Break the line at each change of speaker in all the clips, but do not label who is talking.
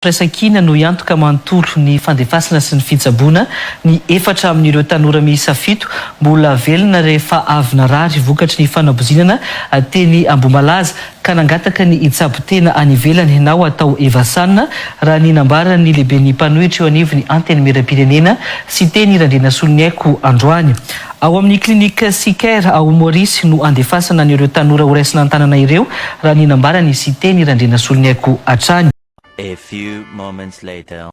Raisakina no iantoka manontolo ny fandefasana sy ny fitsaboana ny efatra amin'ireo tanora miisa 7 mbola velona rehefa avy narary vokatry ny fanabozinana teny Ambomalaza ka nangataka ny hitsabo tena any ivelany Hanao atao Evasan raha ny nambarany lehibe ny Mpanohitra eo anivon'ny anteny miram-pirenena sy teny Irandrena Soloniaiko androany. Ao amin'ny klinika Sikera ao Morisy no andefasana an'ireo tanora ho raisina an-tanana ireo raha ny nambarany sy teny Irandrena Soloniaiko hatrany.
A few moments later.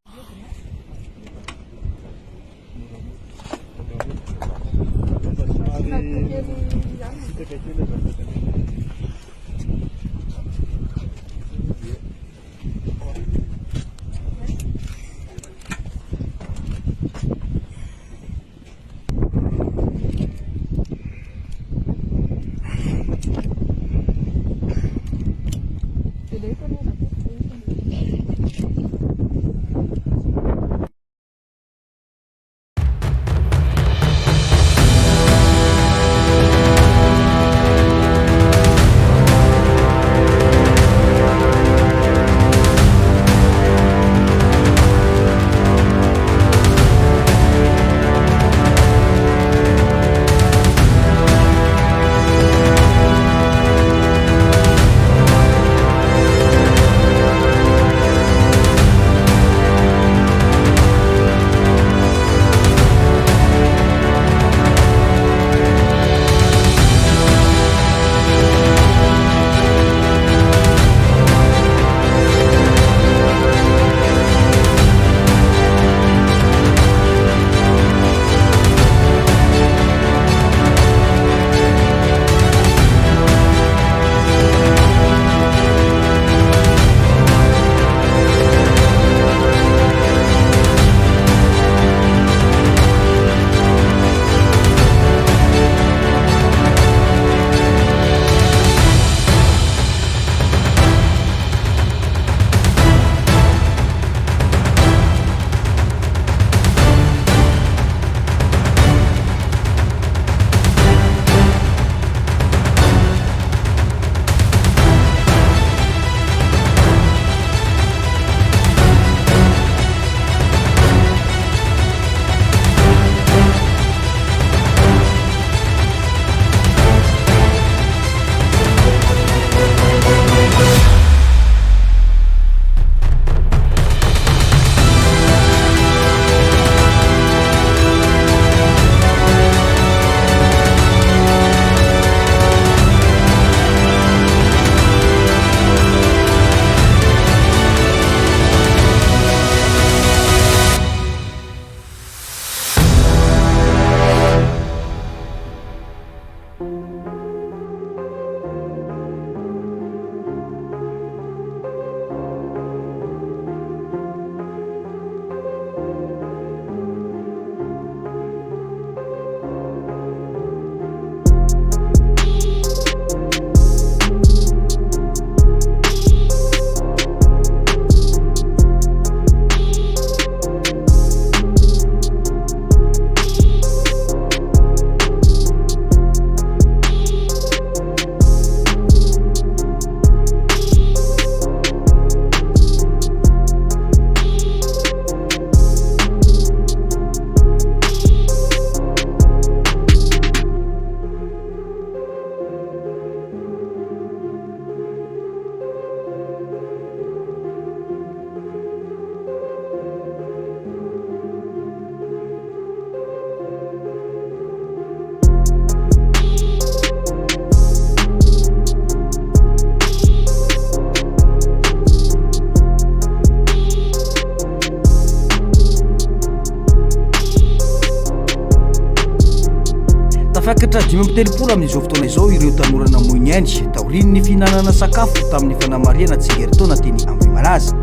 Fakatra 5 amin'izao fotoana izao ireo tanora namoiny ainy taoriny ny fihinanana sakafo tamin'ny fanamariana tsingeritaona teny Ambomalaza.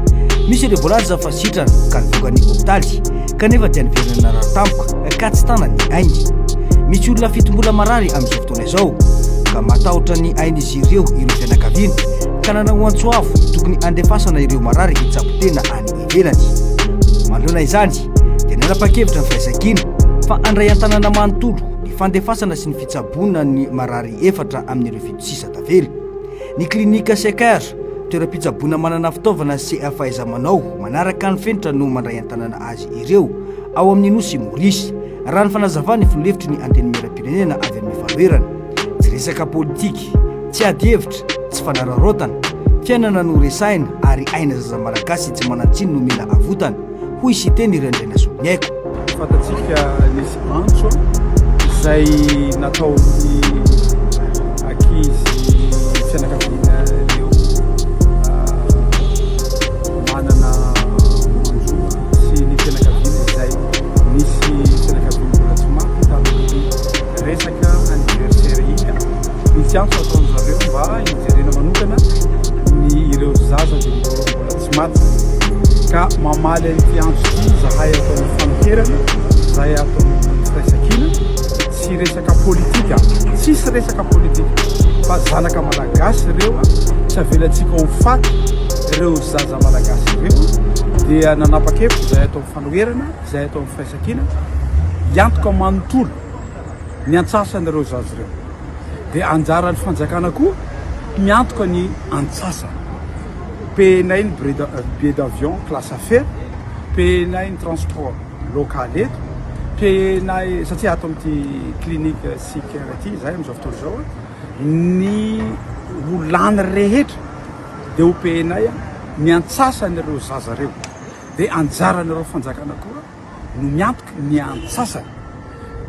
Misy ireo voalaza fa sitrana ka nivoaka ny hopitaly kanefa dia niverina raratampoka ka tsy tanany ainy. Misy olona fitombola marary amin'izao fotoana izao ka matahotra ny ainy izy ireo fianakaviana ka nanao antsoavo tokony andefasana ireo marary hitsabo tena any ivelany. Manoloana izany dia nanapa-kevitra ny firaisakina fa andray an-tanàna manontolo fandefasana sy ny fitsaboana ny marary efatra amin'ireo fito sisa tavela. Ny klinika Sikera toeram-pitsaboana manana fitaovana sy fahaiza-manao manaraka ny fenitra no mandray an-tanana azy ireo ao amin'ny nosy Morisy. Raha ny fanazavana fonolevitry ny antenimieram-pirenena avy amin'ny fahaverana, tsy resaka politika, tsy ady hevitra, tsy fanararaotana, fiainana no resaina ary aina zaza malagasy tsy manan-tsiny no mila avotana, hoy sy teny Rendraina Soloniaiko.
Fatatsika nisy antso izay nataony ankizy fianakaviana ireo manana manjoa sy ny fianakaviana izay nisy fianakaviana mbola tsy maty tamin'ny resaka anniversaire iny. Nisy antso ataony zareo mba hijerena manokana ny ireo zaza dia mbola tsy maty, ka mamaly an'ity antso ity zahay ataony fanomperana, zahay ataony firaisankina, tsy resaka politika, tsisy resaka politika fa zanaka malagasy ireo, tsy avelantsika ho faty ireo zaza malagasy ireo. Dia nanapa-kevitra zahay atao fanoherana, zahay atao firaisankina hiantoka manontolo ny antsasan'ireo zaza ireo. Dia anjaran'ny fanjakana koa miantoka ny antsasa, penay ny billet d'avion classe affaire, penay ny transport local eto, penay satria ato amin'ity clinique sika ity zahay amin'izao fotoana izao ny olany rehetra dia ho penay ny antsasan'ireo zaza ireo. Dia anjaran'ireo fanjakana koa no miantoka ny antsasany,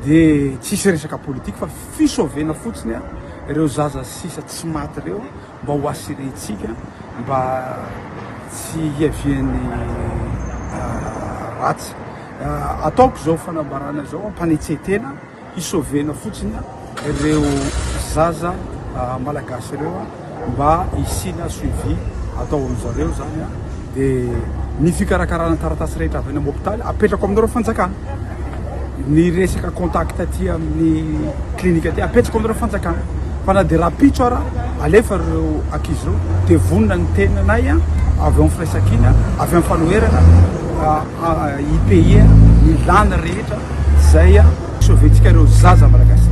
dia tsisy resaka politika fa fisovena fotsiny ireo zaza sisa tsy maty ireo mba ho asirentsika mba tsy hiavian'ny ratsy. Ataoko zao fanambarana zao ampanetsetena hisovena fotsiny ireo zaza malagasy ireo mba hisina suivi atao amin'zareo zany. Dia ny fikarakarana taratasy rehetra avy any amin'ny hôpitaly apetrako amin'ireo fanjakana, ny resaka contact aty amin'ny klinika aty apetrako amin'ireo fanjakana, fa na dia rapitso ara alefa ireo ankizy ireo dia vonona ny tenanay avy amin'ny firaisankina, avy amin'ny fanoherana IPE ny lana rehetra zay soventsika ireo zaza malagasy.